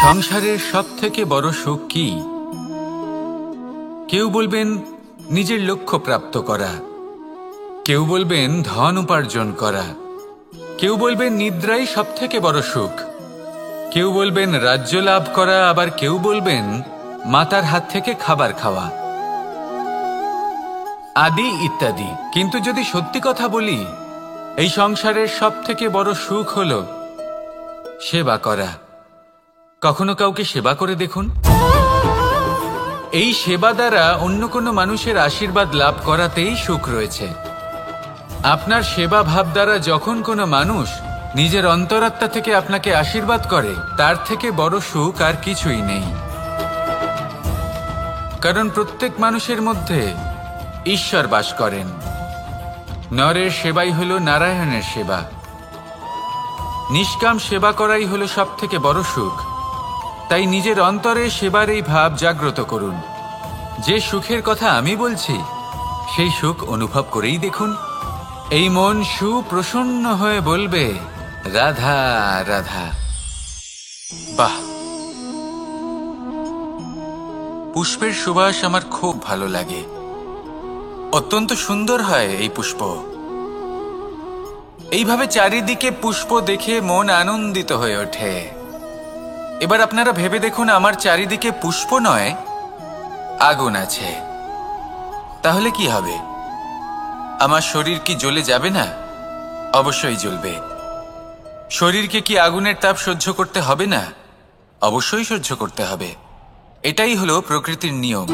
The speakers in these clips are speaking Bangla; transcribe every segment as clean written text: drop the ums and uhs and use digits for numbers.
সংসারের সবথেকে বড় সুখ কি? কেউ বলবেন নিজের লক্ষ্য প্রাপ্ত করা, কেউ বলবেন ধন উপার্জন করা, কেউ বলবেন নিদ্রাই সবথেকে বড় সুখ, কেউ বলবেন রাজ্য লাভ করা, আবার কেউ বলবেন মাতার হাত থেকে খাবার খাওয়া, আদি ইত্যাদি। কিন্তু যদি সত্যি কথা বলি, এই সংসারের সবথেকে বড় সুখ হলো সেবা করা। কখনো কাউকে সেবা করে দেখুন। এই সেবা দ্বারা অন্য কোনো মানুষের আশীর্বাদ লাভ করাতেই সুখ রয়েছে। আপনার সেবা ভাব দ্বারা যখন কোনো মানুষ নিজের অন্তরাত্মা থেকে আপনাকে আশীর্বাদ করে, তার থেকে বড় সুখ আর কিছুই নেই। কারণ প্রত্যেক মানুষের মধ্যে ঈশ্বর বাস করেন। নরের সেবাই হলো নারায়ণের সেবা। নিষ্কাম সেবা করাই হলো সবথেকে বড় সুখ। তাই নিজের অন্তরে সেবার এই ভাব জাগ্রত করুন। যে সুখের কথা আমি বলছি, সেই সুখ অনুভব করেই দেখুন। এই মন সুপ্রসন্ন হয়ে বলবে, রাধা রাধা। বাহ! পুষ্পের সুবাস আমার খুব ভালো লাগে। অত্যন্ত সুন্দর হয় এই পুষ্প। এইভাবে চারিদিকে পুষ্প দেখে মন আনন্দিত হয়ে ওঠে। এবার আপনারা ভেবে দেখুন, আমার চারিদিকে পুষ্প নয়, আগুন আছে। তাহলে কি হবে? আমার শরীর কি জ্বলে যাবে না? অবশ্যই জ্বলবে। শরীরকে কি আগুনের তাপ সহ্য করতে হবে না? অবশ্যই সহ্য করতে হবে। এটাই হলো প্রকৃতির নিয়ম।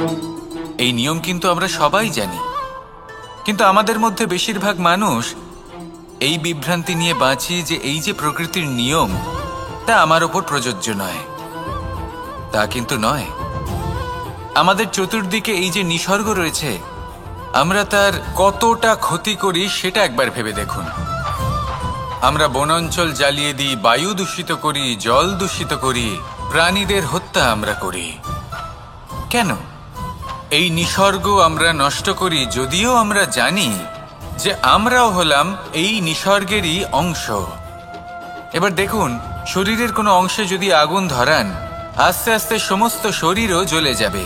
এই নিয়ম কিন্তু আমরা সবাই জানি, কিন্তু আমাদের মধ্যে বেশিরভাগ মানুষ এই বিভ্রান্তি নিয়ে বাঁচি যে এই যে প্রকৃতির নিয়ম, তা আমার ওপর প্রযোজ্য নয়। তা কিন্তু নয়। আমাদের চতুর্দিকে এই যে নিসর্গ রয়েছে, আমরা তার কতটা ক্ষতি করি সেটা একবার ভেবে দেখুন। আমরা বনাঞ্চল জ্বালিয়ে দিই, বায়ু দূষিত করি, জল দূষিত করি, প্রাণীদের হত্যা আমরা করি। কেন? এই নিসর্গ আমরা নষ্ট করি, যদিও আমরা জানি যে আমরাও হলাম এই নিসর্গেরই অংশ। এবার দেখুন, শরীরের কোনো অংশে যদি আগুন ধরান, আস্তে আস্তে সমস্ত শরীরও জ্বলে যাবে।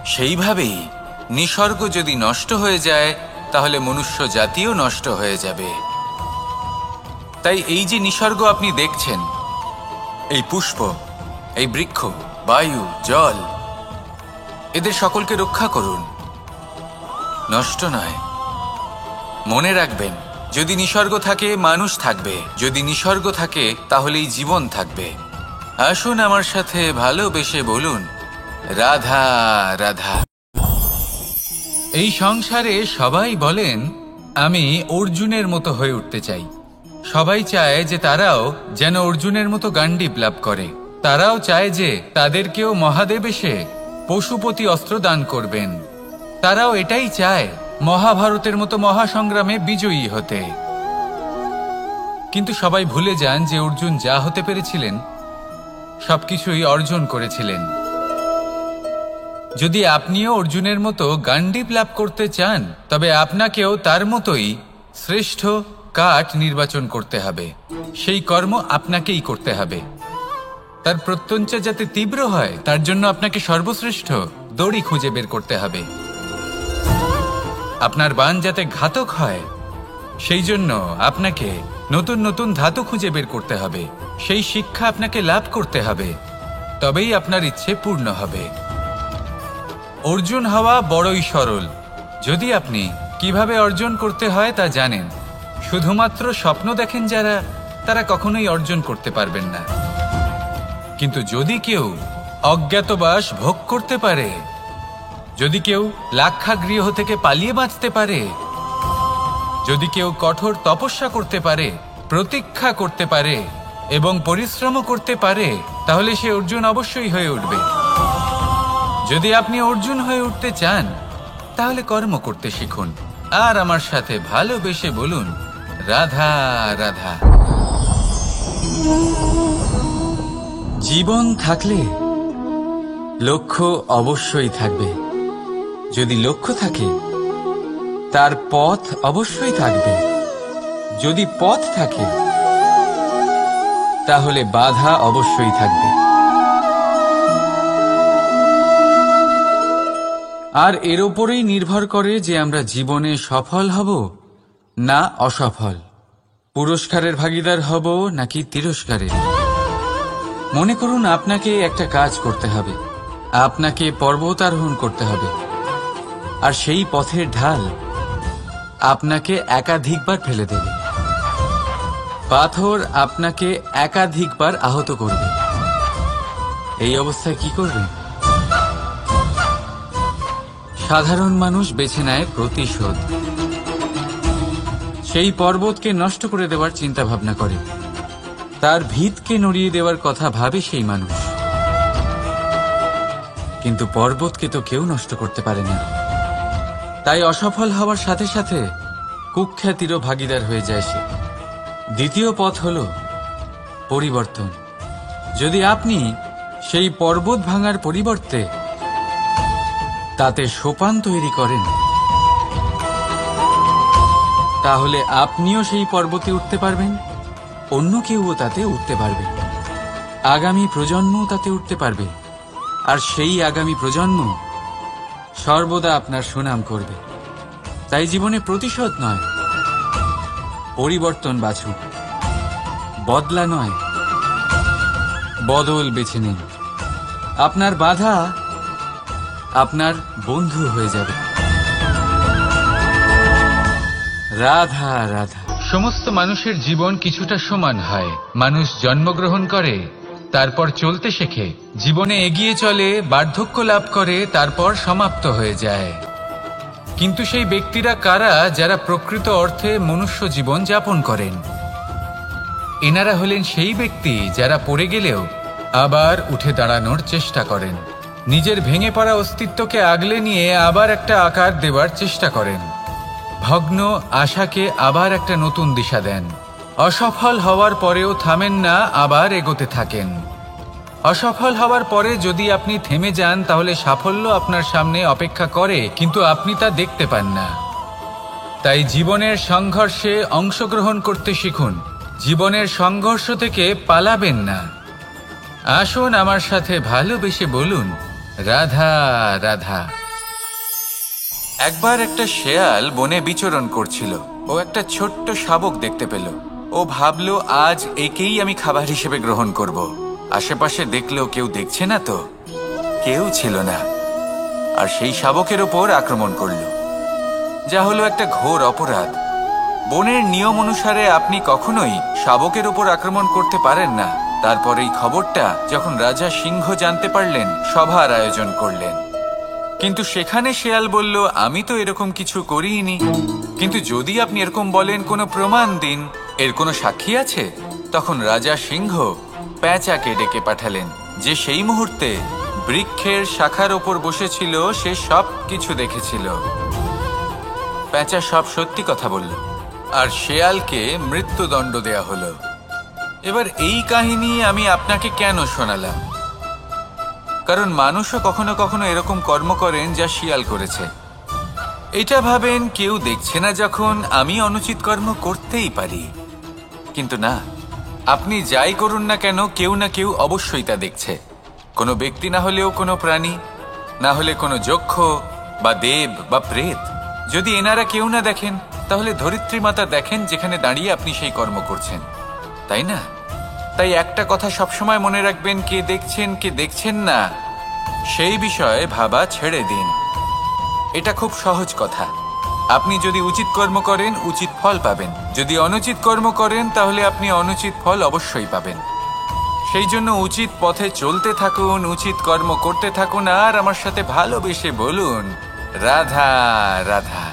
সেইভাবেই নিসর্গ যদি নষ্ট হয়ে যায়, তাহলে মনুষ্য জাতিও নষ্ট হয়ে যাবে। তাই এই যে নিসর্গ আপনি দেখছেন, এই পুষ্প, এই বৃক্ষ, বায়ু, জল, এদের সকলকে রক্ষা করুন, নষ্ট নয়। মনে রাখবেন, যদি নিসর্গ থাকে মানুষ থাকবে, যদি নিসর্গ থাকে তাহলেই জীবন থাকবে। আসুন আমার সাথে ভালোবেসে বলুন, রাধা রাধা। এই সংসারে সবাই বলেন, আমি অর্জুনের মতো হয়ে উঠতে চাই। সবাই চায় যে তারাও যেন অর্জুনের মতো গান্ডীব লাভ করে। তারাও চায় যে তাদেরকেও মহাদেব এসে পশুপতি অস্ত্র দান করবেন। তারাও এটাই চায় মহাভারতের মতো মহাসংগ্রামে বিজয়ী হতে। কিন্তু সবাই ভুলে যান যে অর্জুন যা হতে পেরেছিলেন, সবকিছুই অর্জন করেছিলেন। যদি আপনিও অর্জুনের মতো গান্ডীব লাভ করতে চান, তবে আপনাকেও তার মতোই শ্রেষ্ঠ কাঠ নির্বাচন করতে হবে। সেই কর্ম আপনাকেই করতে হবে। তার প্রত্যঞ্চা যাতে তীব্র হয়, তার জন্য আপনাকে সর্বশ্রেষ্ঠ দড়ি খুঁজে বের করতে হবে। আপনার বাণ যাতে ঘাতক হয়, সেই জন্য আপনাকে নতুন নতুন ধাতু খুঁজে বের করতে হবে। সেই শিক্ষা আপনাকে লাভ করতে হবে, তবেই আপনার ইচ্ছে পূর্ণ হবে। অর্জুন হওয়া বড়ই সরল, যদি আপনি কিভাবে অর্জন করতে হয় তা জানেন। শুধুমাত্র স্বপ্ন দেখেন যারা, তারা কখনোই অর্জন করতে পারবেন না। কিন্তু যদি কেউ অজ্ঞাতবাস ভোগ করতে পারে, যদি কেউ লাক্ষাগৃহ থেকে পালিয়ে বাঁচতে পারে, যদি কেউ কঠোর তপস্যা করতে পারে, প্রতীক্ষা করতে পারে এবং পরিশ্রমও করতে পারে, তাহলে সে অর্জুন অবশ্যই হয়ে উঠবে। যদি আপনি অর্জুন হয়ে উঠতে চান, তাহলে কর্ম করতে শিখুন। আর আমার সাথে ভালোবেসে বলুন, রাধা রাধা। জীবন থাকলে লক্ষ্য অবশ্যই থাকবে। যদি লক্ষ্য থাকে, তার পথ অবশ্যই থাকবে। যদি পথ থাকে, তাহলে বাধা অবশ্যই থাকবে। আর এর ওপরেই নির্ভর করে যে আমরা জীবনে সফল হব না অসফল, পুরস্কারের ভাগীদার হব নাকি তিরস্কারের। মনে করুন আপনাকে একটা কাজ করতে হবে, আপনাকে পর্বত আরোহণ করতে হবে, আর সেই পথের ঢাল আপনাকে একাধিকবার ফেলে দেবে, পাথর আপনাকে একাধিকবার আহত করবে। এই অবস্থায় কি করবেন? সাধারণ মানুষ বেছে নেয় প্রতিশোধ। সেই পর্বতকে নষ্ট করে দেওয়ার চিন্তা ভাবনা করে, তার ভিতকে নড়িয়ে দেওয়ার কথা ভাবে সেই মানুষ। কিন্তু পর্বতকে তো কেউ নষ্ট করতে পারে না। তাই অসফল হওয়ার সাথে সাথে কুখ্যাতিরও ভাগীদার হয়ে যায় সে। দ্বিতীয় পথ হল পরিবর্তন। যদি আপনি সেই পর্বত ভাঙার পরিবর্তে তাতে সোপান তৈরি করেন, তাহলে আপনিও সেই পর্বতে উঠতে পারবেন, অন্য কেউও তাতে উঠতে পারবে, আগামী প্রজন্মও তাতে উঠতে পারবে, আর সেই আগামী প্রজন্ম সর্বদা আপনার সুনাম করবে। তাই জীবনে প্রতিশোধ নয়, পরিবর্তন বাছুন। বদলা নয়, বদল বেছে নিন। আপনার বাধা আপনার বন্ধু হয়ে যাবে। রাধা রাধা। সমস্ত মানুষের জীবন কিছুটা সমান হয়। মানুষ জন্মগ্রহণ করে, তারপর চলতে শেখে, জীবনে এগিয়ে চলে, বার্ধক্য লাভ করে, তারপর সমাপ্ত হয়ে যায়। কিন্তু সেই ব্যক্তিরা কারা যারা প্রকৃত অর্থে মনুষ্য জীবন যাপন করেন? এনারা হলেন সেই ব্যক্তি যারা পড়ে গেলেও আবার উঠে দাঁড়ানোর চেষ্টা করেন, নিজের ভেঙে পড়া অস্তিত্বকে আগলে নিয়ে আবার একটা আকার দেবার চেষ্টা করেন, ভগ্ন আশাকে আবার একটা নতুন দিশা দেন। অসফল হওয়ার পরেও থামেন না, আবার এগোতে থাকেন। অসফল হওয়ার পরে যদি আপনি থেমে যান, তাহলে সাফল্য আপনার সামনে অপেক্ষা করে, কিন্তু আপনি তা দেখতে পান না। তাই জীবনের সংঘর্ষে অংশগ্রহণ করতে শিখুন। জীবনের সংঘর্ষ থেকে পালাবেন না। আসুন আমার সাথে ভালোবেসে বলুন, রাধা রাধা। একবার একটা শেয়াল বনে বিচরণ করছিল। ও একটা ছোট্ট শাবক দেখতে পেল। ও ভাবল, আজ একেই আমি খাবার হিসেবে গ্রহণ করব। আশেপাশে দেখলেও কেউ দেখছে না তো, কেউ ছিল না। আর সেই শাবকের ওপর আক্রমণ করল, যা হলো একটা ঘোর অপরাধ। বনের নিয়ম অনুসারে আপনি কখনোই শাবকের ওপর আক্রমণ করতে পারেন না। তারপর এই খবরটা যখন রাজা সিংহ জানতে পারলেন, সভার আয়োজন করলেন। কিন্তু সেখানে শেয়াল বলল, আমি তো এরকম কিছু করিনি। কিন্তু যদি আপনি এরকম বলেন, কোনো প্রমাণ দিন, এর কোনো সাক্ষী আছে? তখন রাজা সিংহ পেঁচাকে ডেকে পাঠালেন, যে সেই মুহূর্তে বৃক্ষের শাখার ওপর বসেছিল। সে সব কিছু দেখেছিল। পেঁচা সব সত্যি কথা বলল, আর শেয়ালকে মৃত্যুদণ্ড দেয়া হলো। এবার এই কাহিনী আমি আপনাকে কেন শোনালাম? কারণ মানুষও কখনো কখনো এরকম কর্ম করেন যা শিয়াল করেছে। এটা ভাবেন কেউ দেখছে না, যখন আমি অনুচিত কর্ম করতেই পারি। কিন্তু না, আপনি যাই করুন না কেন, কেউ না কেউ অবশ্যই তা দেখছে। কোনো ব্যক্তি না হলেও কোনো প্রাণী, না হলে কোনো যক্ষ বা দেব বা প্রেত। যদি এনারা কেউ না দেখেন, তাহলে ধরিত্রী মাতা দেখেন, যেখানে দাঁড়িয়ে আপনি সেই কর্ম করছেন, তাই না? তাই একটা কথা সবসময় মনে রাখবেন, কে দেখছেন কে দেখছেন না সেই বিষয়ে ভাবা ছেড়ে দিন। এটা খুব সহজ কথা। আপনি যদি উচিত কর্ম করেন, উচিত ফল পাবেন। যদি অনুচিত কর্ম করেন, তাহলে আপনি অনুচিত ফল অবশ্যই পাবেন। সেই জন্য উচিত পথে চলতে থাকুন, উচিত কর্ম করতে থাকুন, আর আমার সাথে ভালোবেসে বলুন, রাধা রাধা।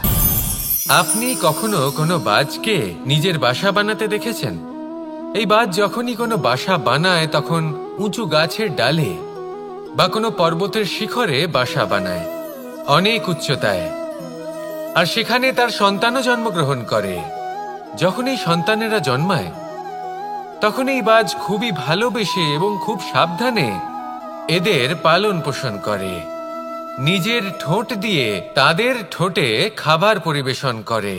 আপনি কখনো কোনো বাজকে নিজের বাসা বানাতে দেখেছেন? এই বাজ যখনই কোনো বাসা বানায়, তখন উঁচু গাছের ডালে বা কোনো পর্বতের শিখরে বাসা বানায়, অনেক উচ্চতায়। আর সেখানে তার সন্তানও জন্মগ্রহণ করে। যখন এই সন্তানেরা জন্মায়, তখন এই বাজ খুবই ভালোবেসে এবং খুব সাবধানে এদের পালন পোষণ করে। নিজের ঠোঁট দিয়ে তাদের ঠোঁটে খাবার পরিবেশন করে।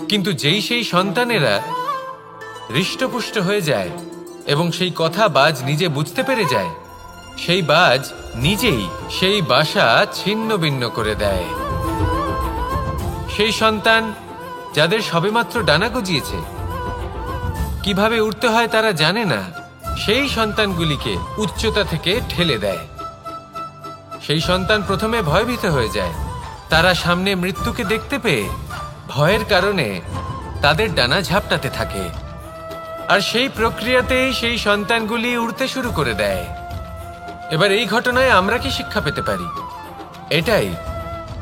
কিন্তু যেই সেই সন্তানেরা হৃষ্টপুষ্ট হয়ে যায়, এবং সেই কথা বাজ নিজে বুঝতে পেরে যায়, সেই বাজ নিজেই সেই বাসা ছিন্ন ভিন্ন করে দেয়। সেই সন্তান যাদের সবেমাত্র ডানা গজিয়েছে, কিভাবে উড়তে হয় তারা জানে না, সেই সন্তানগুলিকে উচ্চতা থেকে ঠেলে দেয়। সেই সন্তান প্রথমে ভয়ভীত হয়ে যায়। তারা সামনে মৃত্যুকে দেখতে পেয়ে ভয়ের কারণে তাদের ডানা ঝাপটাতে থাকে, আর সেই প্রক্রিয়াতেই সেই সন্তানগুলি উড়তে শুরু করে দেয়। এবার এই ঘটনায় আমরা কি শিক্ষা পেতে পারি? এটাই,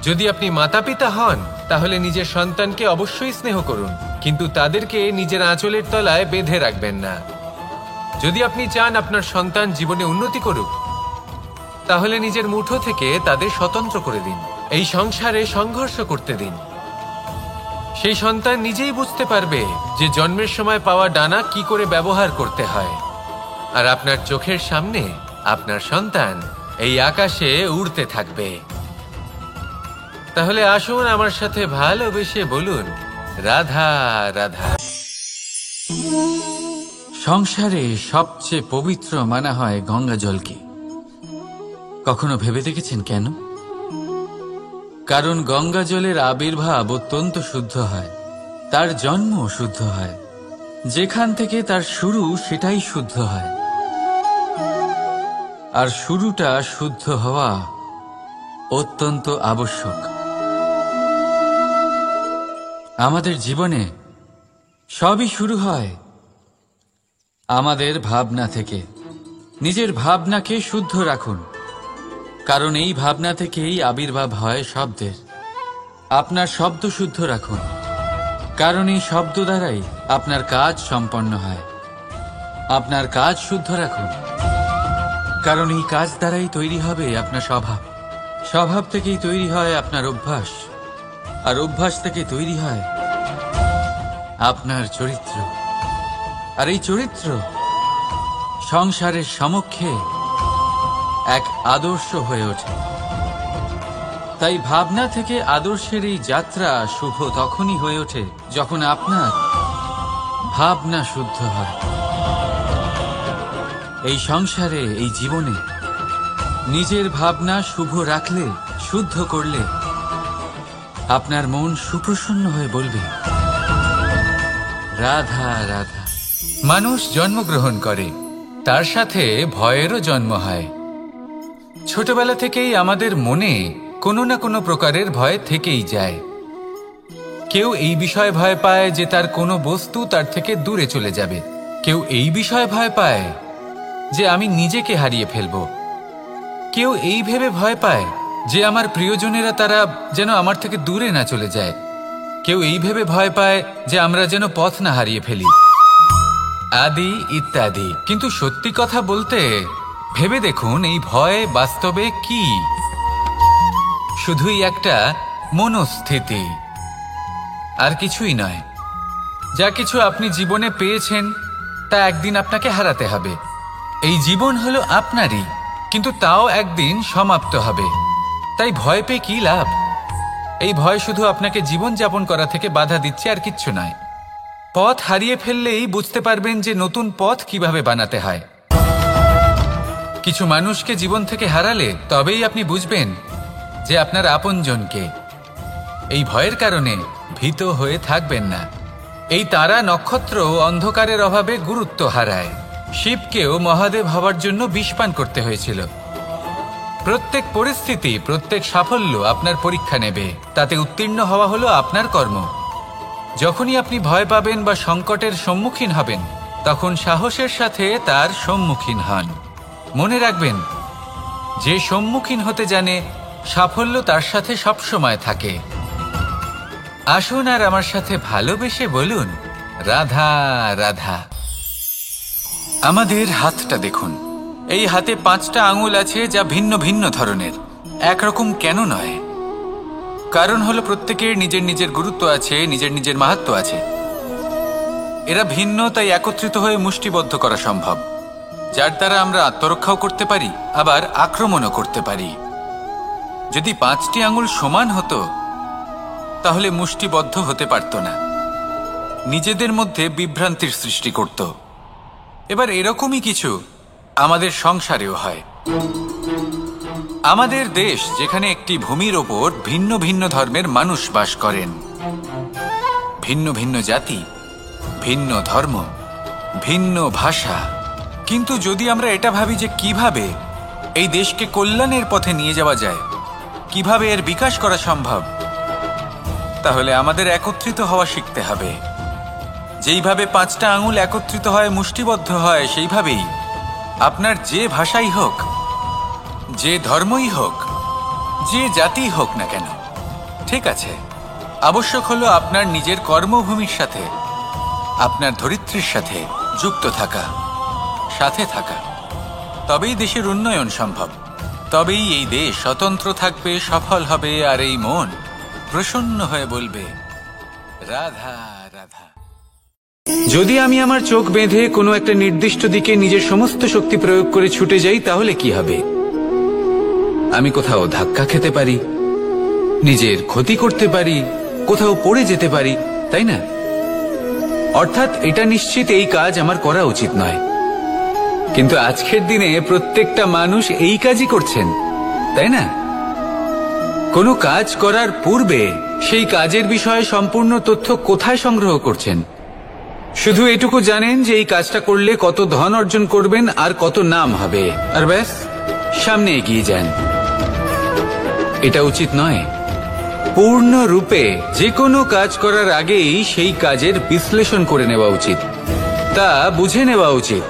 যদি আপনি মাতা পিতা হন তাহলে নিজের সন্তানকে অবশ্যই স্নেহ করুন, কিন্তু তাদেরকে নিজের আঁচলের তলায় বেঁধে রাখবেন না। যদি আপনি চান আপনার সন্তান জীবনে উন্নতি করুক, তাহলে নিজের মুঠো থেকে তাদের স্বতন্ত্র করে দিন, এই সংসারে সংঘর্ষ করতে দিন। সেই সন্তান নিজেই বুঝতে পারবে যে জন্মের সময় পাওয়া ডানা কি করে ব্যবহার করতে হয়, আর আপনার চোখের সামনে আপনার সন্তান এই আকাশে উড়তে থাকবে। তাহলে আসুন আমার সাথে ভালোবেসে বলুন, রাধা রাধা। সংসারে সবচেয়ে পবিত্র মানা হয় গঙ্গা জলকে। কখনো ভেবে দেখেছেন কেন? কারণ গঙ্গা জলের আবির্ভাব অত্যন্ত শুদ্ধ হয়, তার জন্ম শুদ্ধ হয়, যেখান থেকে তার শুরু সেটাই শুদ্ধ হয়। আর শুরুটা শুদ্ধ হওয়া অত্যন্ত আবশ্যক। আমাদের জীবনে সবই শুরু হয় আমাদের ভাবনা থেকে। নিজের ভাবনাকে শুদ্ধ রাখুন, কারণ এই ভাবনা থেকেই আবির্ভাব হয় শব্দের। আপনার শব্দ শুদ্ধ রাখুন, কারণ এই শব্দ দ্বারাই আপনার কাজ সম্পন্ন হয়। আপনার কাজ শুদ্ধ রাখুন, কারণ এই কাজ দ্বারাই তৈরি হবে আপনার স্বভাব। স্বভাব থেকেই তৈরি হয় আপনার অভ্যাস, আর অভ্যাস থেকে তৈরি হয় আপনার চরিত্র। আর এই চরিত্র সংসারের সমক্ষে এক আদর্শ হয়ে ওঠে। তাই ভাবনা থেকে আদর্শের এই যাত্রা শুভ তখনই হয়ে ওঠে যখন আপনার ভাবনা শুদ্ধ হয়। এই সংসারে, এই জীবনে নিজের ভাবনা শুভ রাখলে, শুদ্ধ করলে আপনার মন সুপ্রসন্ন হয়ে বলবে, রাধা রাধা। মানুষ জন্মগ্রহণ করে, তার সাথে ভয়েরও জন্ম হয়। ছোটবেলা থেকেই আমাদের মনে কোনো না কোনো প্রকারের ভয় থেকেই যায়। কেউ এই বিষয়ে ভয় পায় যে তার কোনো বস্তু তার থেকে দূরে চলে যাবে। কেউ এই বিষয়ে ভয় পায় যে আমি নিজেকে হারিয়ে ফেলব। কেউ এই ভেবে ভয় পায় যে আমার প্রিয়জনেরা তারা যেন আমার থেকে দূরে না চলে যায়। কেউ এই ভেবে ভয় পায় যে আমরা যেন পথ না হারিয়ে ফেলি, আদি ইত্যাদি। কিন্তু সত্যি কথা বলতে, ভেবে দেখুন এই ভয় বাস্তবে কি? শুধুই একটা মনস্থিতি, আর কিছুই নয়। যা কিছু আপনি জীবনে পেয়েছেন তা একদিন আপনাকে হারাতে হবে। এই জীবন হলো আপনারই, কিন্তু তাও একদিন সমাপ্ত হবে। তাই ভয় পেয়ে কি লাভ? এই ভয় শুধু আপনাকে জীবন যাপন করা থেকে বাধা দিচ্ছে, আর কিচ্ছু নয়। পথ হারিয়ে ফেললেই বুঝতে পারবেন যে নতুন পথ কিভাবে বানাতে হয়। কিছু মানুষকে জীবন থেকে হারালে তবেই আপনি বুঝবেন যে আপনার আপনজনকে। এই ভয়ের কারণে ভীত হয়ে থাকবেন না। এই তারা নক্ষত্র অন্ধকারের অভাবে গুরুত্ব হারায়। শিবকেও মহাদেব হওয়ার জন্য বিষ পান করতে হয়েছিল। প্রত্যেক পরিস্থিতি, প্রত্যেক সাফল্য আপনার পরীক্ষা নেবে, তাতে উত্তীর্ণ হওয়া হলো আপনার কর্ম। যখনই আপনি ভয় পাবেন বা সংকটের সম্মুখীন হবেন, তখন সাহসের সাথে তার সম্মুখীন হন। মনে রাখবেন, যে সম্মুখীন হতে জানে সাফল্য তার সাথে সবসময় থাকে। আসুন আর আমার সাথে ভালোবেসে বলুন, রাধা রাধা। আমাদের হাতটা দেখুন। এই হাতে 5টা আঙুল আছে, যা ভিন্ন ভিন্ন ধরনের। একরকম কেন নয়? কারণ হলো প্রত্যেকের নিজের নিজের গুরুত্ব আছে, নিজের নিজের মাহাত্ম্য আছে। এরা ভিন্ন, তাই একত্রিত হয়ে মুষ্টিবদ্ধ করা সম্ভব, যার দ্বারা আমরা আত্মরক্ষাও করতে পারি, আবার আক্রমণও করতে পারি। যদি 5টি আঙুল সমান হতো তাহলে মুষ্টিবদ্ধ হতে পারত না, নিজেদের মধ্যে বিভ্রান্তির সৃষ্টি করত। এবার এরকমই কিছু আমাদের সংসারেও হয়। আমাদের দেশ, যেখানে একটি ভূমির ওপর ভিন্ন ভিন্ন ধর্মের মানুষ বাস করেন, ভিন্ন ভিন্ন জাতি, ভিন্ন ধর্ম, ভিন্ন ভাষা, কিন্তু যদি আমরা এটা ভাবি যে কিভাবে এই দেশকে কল্যাণের পথে নিয়ে যাওয়া যায়, কিভাবে এর বিকাশ করা সম্ভব, তাহলে আমাদের একত্রিত হওয়া শিখতে হবে। যেইভাবে 5টা আঙুল একত্রিত হয়, মুষ্টিবদ্ধ হয়, সেইভাবেই আপনার যে ভাষাই হোক, যে ধর্মই হোক, যে জাতি হোক না কেন, ঠিক আছে, আবশ্যক হলো আপনার নিজের কর্মভূমির সাথে, আপনার ধরিত্রীর সাথে যুক্ত থাকা, সাথে থাকা। তবেই দেশের উন্নয়ন সম্ভব, তবেই এই দেশ স্বতন্ত্র থাকবে, সফল হবে, আর এই মন প্রসন্ন হয়ে বলবে রাধা রাধা। যদি আমি আমার চোখ বেঁধে কোনো একটা নির্দিষ্ট দিকে নিজের সমস্ত শক্তি প্রয়োগ করে ছুটে যাই, তাহলে কি হবে? আমি কোথাও ধাক্কা খেতে পারি, নিজের ক্ষতি করতে পারি, কোথাও পড়ে যেতে পারি, তাই না? অর্থাৎ এটা নিশ্চিত এই কাজ আমার করা উচিত নয়। কিন্তু আজকের দিনে প্রত্যেকটা মানুষ এই কাজই করছেন, তাই না? কোনো কাজ করার পূর্বে সেই কাজের বিষয়ে সম্পূর্ণ তথ্য কোথায় সংগ্রহ করছেন? শুধু এটুকু জানেন যে এই কাজটা করলে কত ধন অর্জন করবেন আর কত নাম হবে, আর ব্যাস সামনে এগিয়ে যান। এটা উচিত নয়। পূর্ণরূপে যে কোনো কাজ করার আগেই সেই কাজের বিশ্লেষণ করে নেওয়া উচিত, তা বুঝে নেওয়া উচিত,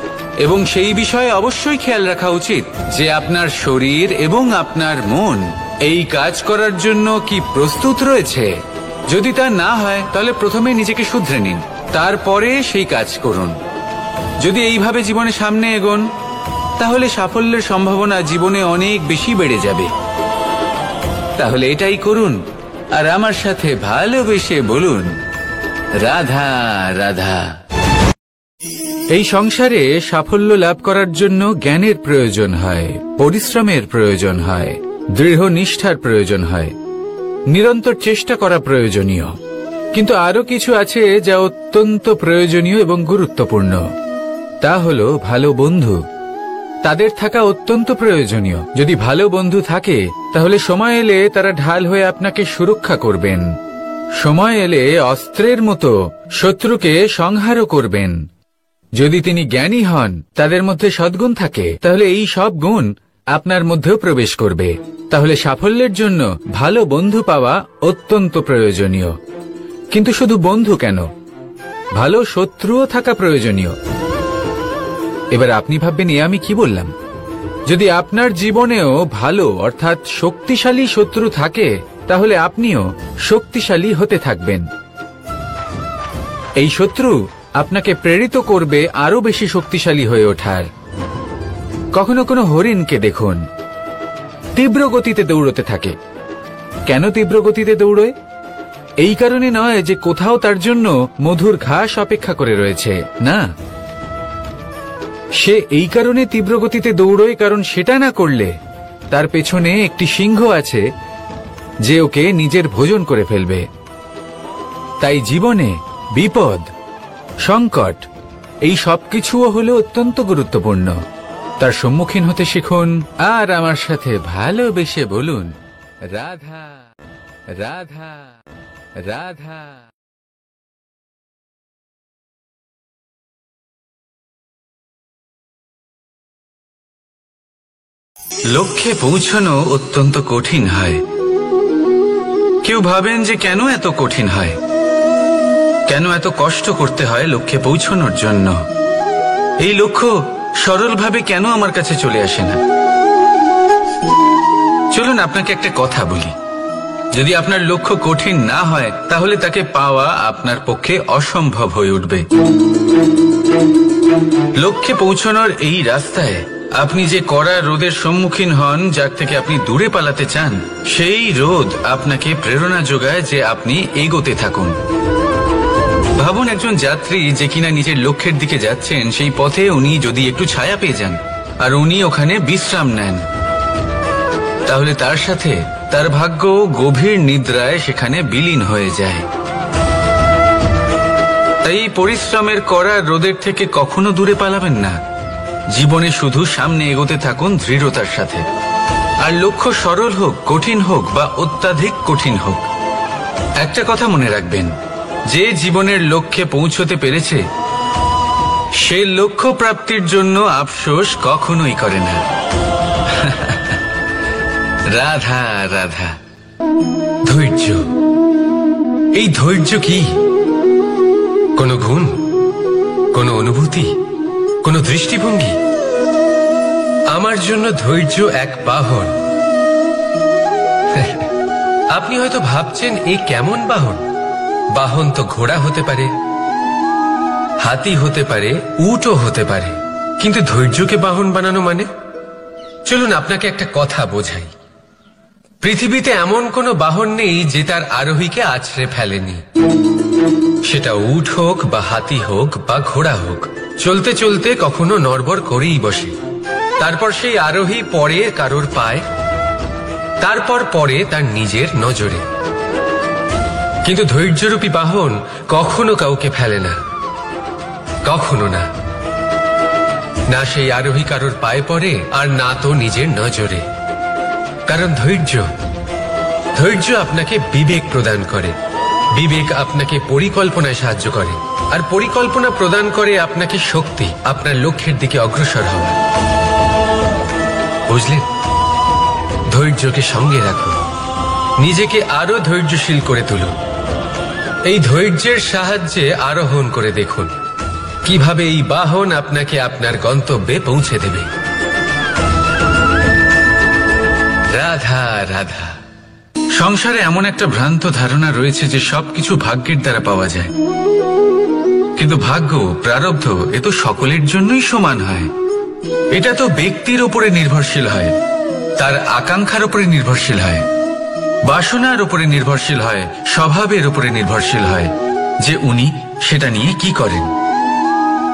এবং সেই বিষয়ে অবশ্যই খেয়াল রাখা উচিত যে আপনার শরীর এবং আপনার মন এই কাজ করার জন্য কি প্রস্তুত রয়েছে। যদি তা না হয়, তাহলে প্রথমে নিজেকে শুধরে নিন, তারপরে সেই কাজ করুন। যদি এইভাবে জীবনে সামনে এগোন, তাহলে সাফল্যের সম্ভাবনা জীবনে অনেক বেশি বেড়ে যাবে। তাহলে এটাই করুন, আর আমার সাথে ভালোবেসে বলুন রাধা রাধা। এই সংসারে সাফল্য লাভ করার জন্য জ্ঞানের প্রয়োজন হয়, পরিশ্রমের প্রয়োজন হয়, দৃঢ় নিষ্ঠার প্রয়োজন হয়, নিরন্তর চেষ্টা করা প্রয়োজনীয়। কিন্তু আরো কিছু আছে যা অত্যন্ত প্রয়োজনীয় এবং গুরুত্বপূর্ণ। তা হলো ভালো বন্ধু। তাদের থাকা অত্যন্ত প্রয়োজনীয়। যদি ভালো বন্ধু থাকে, তাহলে সময় এলে তারা ঢাল হয়ে আপনাকে সুরক্ষা করবেন। সময় এলে অস্ত্রের মতো শত্রুকে সংহারও করবেন। যদি তিনি জ্ঞানী হন, তাদের মধ্যে সদ্গুণ থাকে, তাহলে এই সব গুণ আপনার মধ্যেও প্রবেশ করবে। তাহলে সাফল্যের জন্য ভালো বন্ধু পাওয়া অত্যন্ত প্রয়োজনীয়। কিন্তু শুধু বন্ধু কেন, ভালো শত্রুও থাকা প্রয়োজনীয়। এবার আপনি ভাববেন, এ আমি কি বললাম? যদি আপনার জীবনেও ভালো অর্থাৎ শক্তিশালী শত্রু থাকে, তাহলে আপনিও শক্তিশালী হতে থাকবেন। এই শত্রু আপনাকে প্রেরিত করবে আরো বেশি শক্তিশালী হয়ে ওঠার। কখনো কোনো হরিণকে দেখুন, তীব্র গতিতে দৌড়তে থাকে। কেন তীব্র গতিতে দৌড়য়? এই কারণে নয় যে কোথাও তার জন্য মধুর ঘাস অপেক্ষা করে রয়েছে, না। সে এই কারণে তীব্র গতিতে দৌড়য় কারণ সেটা না করলে তার পেছনে একটি সিংহ আছে যে ওকে নিজের ভোজন করে ফেলবে। তাই জীবনে বিপদ, সংকট, এই সবকিছুও হলো অত্যন্ত গুরুত্বপূর্ণ। তার সম্মুখীন হতে শিখুন, আর আমার সাথে ভালোবেসে বলুন রাধা রাধা রাধা। লক্ষ্যে পৌঁছানো অত্যন্ত কঠিন হয়। কেউ ভাবেন যে কেন এত কঠিন হয়, কেন এত কষ্ট করতে হয় লক্ষ্যে পৌঁছানোর জন্য। এই লক্ষ্য সরলভাবে কেন আমার কাছে চলে আসে না? চলুন আপনাকে একটা কথা বলি, যদি আপনার লক্ষ্য কঠিন না হয়, তাহলে তাকে পাওয়া আপনার পক্ষে অসম্ভব হয়ে উঠবে। লক্ষ্যে পৌঁছানোর এই রাস্তায় আপনি যে কড়া রোদের সম্মুখীন হন, যার থেকে আপনি দূরে পালাতে চান, সেই রোদ আপনাকে প্রেরণা যোগায় যে আপনি এগোতে থাকুন। ভাবুন একজন যাত্রী যে কিনা নিজের লক্ষ্যের দিকে যাচ্ছেন, সেই পথে উনি যদি একটু ছায়া পেয়ে যান আর উনি ওখানে বিশ্রাম নেন, তাহলে তার সাথে তার ভাগ্য গভীর নিদ্রায় সেখানে বিলীন হয়ে যায়। তাই এই পরিশ্রমের করা রোদের থেকে কখনো দূরে পালাবেন না। জীবনে শুধু সামনে এগোতে থাকুন দৃঢ়তার সাথে। আর লক্ষ্য সরল হোক, কঠিন হোক বা অত্যাধিক কঠিন হোক, একটা কথা মনে রাখবেন, যে জীবনের লক্ষ্যে পৌঁছতে পেরেছে সে লক্ষ্য প্রাপ্তির জন্য আফসোস কখনোই করে না। রাধা রাধা। ধৈর্য, এই ধৈর্য কি কোনো গুণ, কোনো অনুভূতি, কোনো দৃষ্টিভঙ্গি? আমার জন্য ধৈর্য এক বাহন। আপনি হয়তো ভাবছেন এই কেমন বাহন? বাহন তো ঘোড়া হতে পারে, হাতি হতে পারে, উটও হতে পারে, কিন্তু ধৈর্যকে বাহন বানানো মানে? চলুন আপনাকে একটা কথা বোঝাই। পৃথিবীতে এমন কোনো বাহন নেই যে তার আরোহীকে আছড়ে ফেলেনি। সেটা উট হোক বা হাতি হোক বা ঘোড়া হোক, চলতে চলতে কখনো নড়বড় করেই বসে। তারপর সেই আরোহী পড়ে কারোর পায়, তারপর পড়ে তার নিজের নজরে। কিন্তু ধৈর্যরূপী বাহন কখনো কাউকে ফেলে না, কখনো না। না সেই আরোহী কারোর পায়ে পড়ে, আর না তো নিজের নজরে। কারণ ধৈর্য আপনাকে বিবেক প্রদান করে, বিবেক আপনাকে পরিকল্পনায় সাহায্য করে, আর পরিকল্পনা প্রদান করে আপনাকে শক্তি, আপনার লক্ষ্যের দিকে অগ্রসর হওয়া। বুঝলেন? ধৈর্যকে সঙ্গে রাখুন, নিজেকে আরো ধৈর্যশীল করে তুলুন। এই ধৈর্যের সাহায্যে আরোহণ করে দেখুন কিভাবে এই বাহন আপনাকে আপনার গন্তব্যে পৌঁছে দেবে। রাধা রাধা। সংসারে এমন একটা ভ্রান্ত ধারণা রয়েছে যে সবকিছু ভাগ্যের দ্বারা পাওয়া যায়, কিন্তু ভাগ্য, প্রারব্ধ এ তো সকলের জন্যই সমান হয়। এটা তো ব্যক্তির উপরে নির্ভরশীল হয়, তার আকাঙ্ক্ষার উপরে নির্ভরশীল হয়, বাসনার উপরে নির্ভরশীল হয়, স্বভাবের উপরে নির্ভরশীল হয় যে উনি সেটা নিয়ে কি করেন।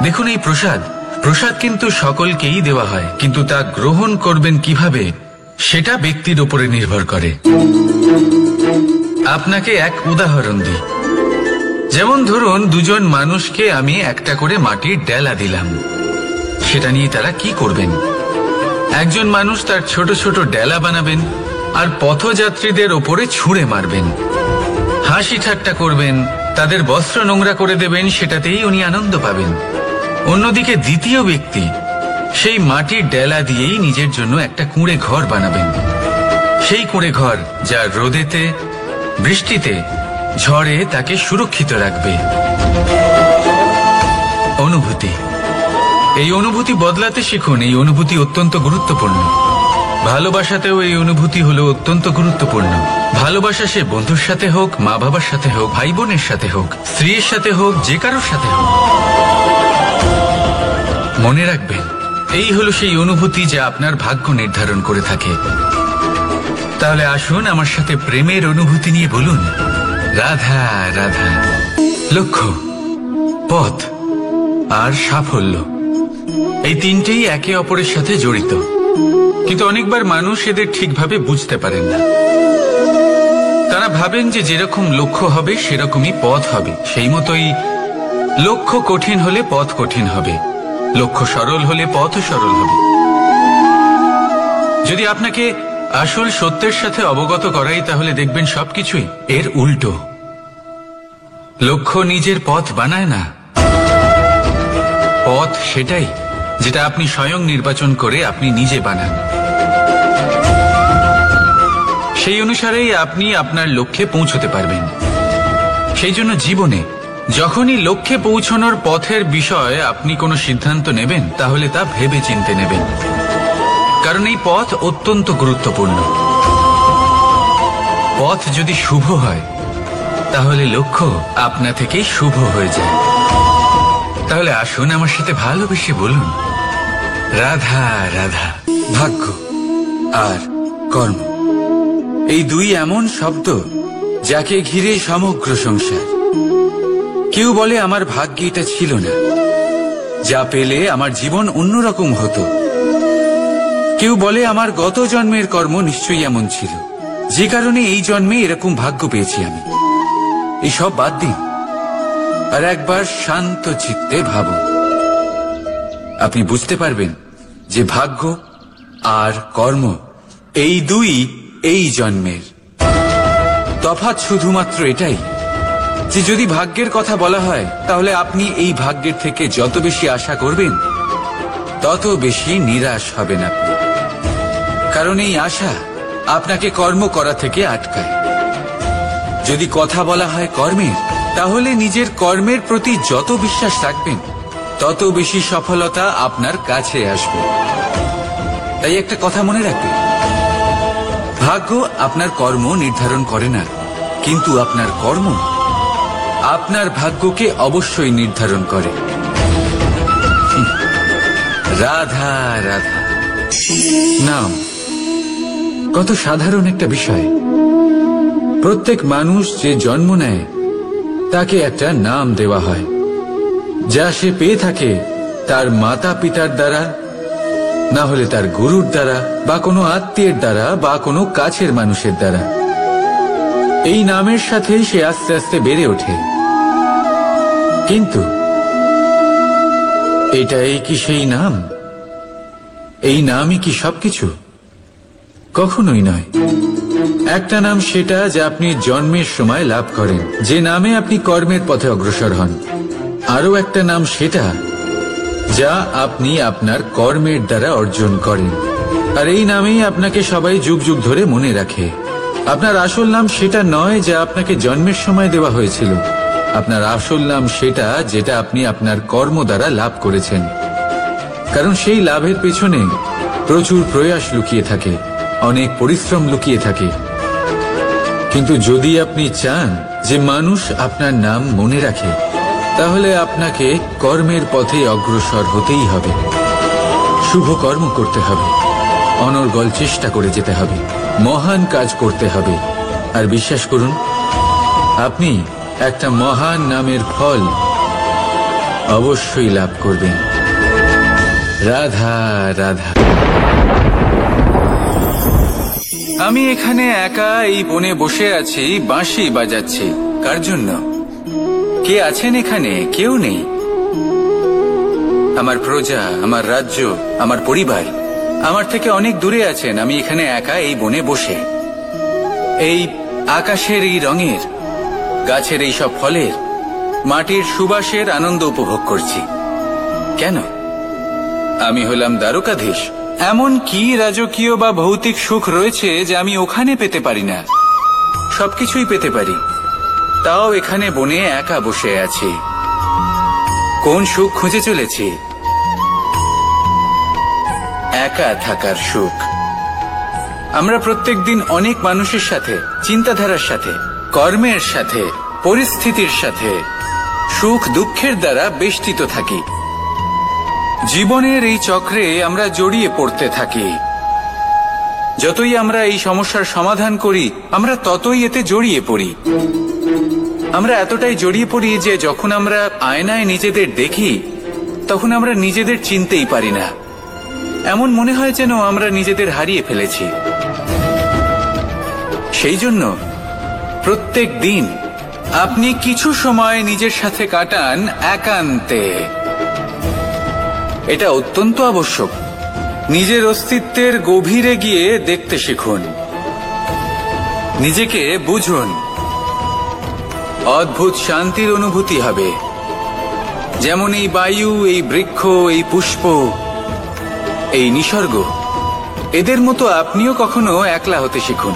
দেখুন, এই প্রসাদ কিন্তু সকলকেই দেওয়া হয়, কিন্তু তা গ্রহণ করবেন কিভাবে সেটা ব্যক্তির উপরে নির্ভর করে। আপনাকে এক উদাহরণ দিই। যেমন ধরুন, দুজন মানুষকে আমি একটা করে মাটির ডেলা দিলাম, সেটা নিয়ে তারা কি করবেন? একজন মানুষ তার ছোট ছোট ডেলা বানাবেন আর পথযাত্রীদের ওপরে ছুঁড়ে মারবেন, হাসি ঠাট্টা করবেন, তাদের বস্ত্র নোংরা করে দেবেন, সেটাতেই উনি আনন্দ পাবেন। অন্যদিকে দ্বিতীয় ব্যক্তি সেই মাটির ডেলা দিয়েই নিজের জন্য একটা কুঁড়ে ঘর বানাবেন। সেই কুঁড়ে ঘর যা রোদেতে, বৃষ্টিতে, ঝড়ে তাকে সুরক্ষিত রাখবে। অনুভূতি, এই অনুভূতি বদলাতে শিখুন। এই অনুভূতি অত্যন্ত গুরুত্বপূর্ণ। ভালোবাসাতেও এই অনুভূতি হলো অত্যন্ত গুরুত্বপূর্ণ। ভালোবাসা সে বন্ধুর সাথে হোক, মা বাবার সাথে হোক, ভাই বোনের সাথে হোক, স্ত্রীর সাথে হোক, যে কারোর সাথে হোক। মনে রাখবেন, এই হলো সেই অনুভূতি যা আপনার ভাগ্য নির্ধারণ করে থাকে। তাহলে আসুন আমার সাথে প্রেমের অনুভূতি নিয়ে বলুন, রাধা রাধা। লক্ষ্য, পথ আর সাফল্য, এই তিনটেই একে অপরের সাথে জড়িত, কিন্তু অনেকবার মানুষ এদের ঠিকভাবে বুঝতে পারেন না। তারা ভাবেন যে যেরকম লক্ষ্য হবে সেরকমই পথ হবে, সেই মতোই লক্ষ্য কঠিন হলে পথ কঠিন হবে, লক্ষ্য সরল হলে পথও সরল হবে। যদি আপনাকে আসল সত্যের সাথে অবগত করাই, তাহলে দেখবেন সবকিছুই এর উল্টো। লক্ষ্য নিজের পথ বানায় না, পথ সেটাই যেটা আপনি স্বয়ং নির্বাচন করে আপনি নিজে বানান। সেই অনুসারেই আপনি আপনার লক্ষ্যে পৌঁছতে পারবেন। সেই জন্য জীবনে যখনই লক্ষ্যে পৌঁছানোর পথের বিষয়ে আপনি কোনো সিদ্ধান্ত নেবেন, তাহলে তা ভেবে চিন্তে নেবেন, কারণ এই পথ অত্যন্ত গুরুত্বপূর্ণ। পথ যদি শুভ হয়, তাহলে লক্ষ্য আপনা থেকেই শুভ হয়ে যায়। তাহলে আসুন আমার সাথে ভালোবেসে বলুন, রাধা রাধা। ভাগ্য আর কর্ম, এই দুই এমন শব্দ যাকে ঘিরে সমগ্র সংসার। কেউ বলে আমার ভাগ্যে এটা ছিল না, যা পেলে আমার জীবন অন্যরকম হতো। কেউ বলে আমার গত জন্মের কর্ম নিশ্চয়ই এমন ছিল, যে কারণে এই জন্মে এরকম ভাগ্য পেয়েছি আমি। এই সব বাদ দিন, আর একবার শান্ত চিত্তে ভাবুন। আপনি বুঝতে পারবেন যে ভাগ্য আর কর্ম এই দুই এই জন্মের। তফাৎ শুধুমাত্র এটাই যে যদি ভাগ্যের কথা বলা হয় তাহলে আপনি এই ভাগ্যের থেকে যত বেশি আশা করবেন তত বেশি নিরাশ হবেন আপনি, কারণ এই আশা আপনাকে কর্ম করা থেকে আটকায়। যদি কথা বলা হয় কর্মের, তাহলে নিজের কর্মের প্রতি যত বিশ্বাস রাখবেন তত বেশি সফলতা আপনার কাছে আসবে। তাই একটা কথা মনে রাখবেন, ভাগ্য আপনার কর্ম নির্ধারণ করে না, কিন্তু আপনার কর্ম আপনার ভাগ্যকে অবশ্যই নির্ধারণ করে। রাধা রাধা নাম কত সাধারণ একটা বিষয়। প্রত্যেক মানুষ যে জন্ম নেয় তাকে একটা নাম দেওয়া হয়, যা সে পেয়ে থাকে তার মাতা পিতার দ্বারা, না হলে তার গুরুর দ্বারা, বা কোনো আত্মীয়ের দ্বারা, বা কোনো কাছের মানুষের দ্বারা। এই নামের সাথেই সে আস্তে আস্তে বেড়ে ওঠে। কিন্তু এটাই কি সেই নাম? এই নামই কি সবকিছু? কখনোই নয়। একটা নাম সেটা যা আপনি জন্মের সময় লাভ করেন, যে নামে আপনি কর্মের পথে অগ্রসর হন। আরও একটা নাম সেটা যা আপনি আপনার কর্মের দ্বারা অর্জন করেন, আর এই নামেই আপনাকে সবাই যুগ যুগ ধরে মনে রাখে। আপনার আসল নাম সেটা নয় যা আপনাকে জন্মের সময় দেওয়া হয়েছিল। আপনার আসল নাম সেটা যেটা আপনি আপনার কর্ম দ্বারা লাভ করেছেন, কারণ সেই লাভের পেছনে প্রচুর প্রয়াস লুকিয়ে থাকে, অনেক পরিশ্রম লুকিয়ে থাকে। কিন্তু যদি আপনি চান যে মানুষ আপনার নাম মনে রাখে, তাহলে আপনাকে কর্মের পথে অগ্রসর হতেই হবে, শুভ কর্ম করতে হবে, অনর্গল চেষ্টা করে যেতে হবে, মহান কাজ করতে হবে। আর বিশ্বাস করুন, আপনি একটা মহান নামের ফল অবশ্যই লাভ করবেন। রাধা রাধা। আমি এখানে একা এই বনে বসে আছি, বাঁশি বাজাচ্ছি। কার জন্য? কে আছেন এখানে? কেউ নেই। আমার প্রজা, আমার রাজ্য, আমার পরিবার আমার থেকে অনেক দূরে আছেন। আমি এখানে একা এই বনে বসে এই আকাশের এই রঙের, গাছের এই সব ফলের, মাটির সুবাসের আনন্দ উপভোগ করছি। কেন? আমি হলাম দ্বারকাধীশ। এমন কি রাজকীয় বা ভৌতিক সুখ রয়েছে যে আমি ওখানে পেতে পারি না? সবকিছুই পেতে পারি, তাও এখানে বনে একা বসে আছি। কোন সুখ খুঁজে চলেছি? একা থাকার সুখ। আমরা প্রত্যেকদিন অনেক মানুষের সাথে, চিন্তাধারার সাথে, কর্মের সাথে, পরিস্থিতির সাথে, সুখ দুঃখের দ্বারা বেষ্টিত থাকি। জীবনের এই চক্রে আমরা জড়িয়ে পড়তে থাকি। যতই আমরা এই সমস্যার সমাধান করি, আমরা ততই এতে জড়িয়ে পড়ি। আমরা এতটাই জড়িয়ে পড়ি যে যখন আমরা আয়নায় নিজেদের দেখি, তখন আমরা নিজেদের চিনতেই পারি না। এমন মনে হয় যেন আমরা নিজেদের হারিয়ে ফেলেছি। সেই জন্য প্রত্যেক দিন আপনি কিছু সময় নিজের সাথে কাটান একান্তে। এটা অত্যন্ত আবশ্যক। নিজের অস্তিত্বের গভীরে গিয়ে দেখতে শিখুন, নিজেকে বুঝুন। অদ্ভুত শান্তির অনুভূতি হবে। যেমন এই বায়ু, এই বৃক্ষ, এই পুষ্প, এই নিসর্গ, এদের মতো আপনিও কখনো একলা হতে শিখুন।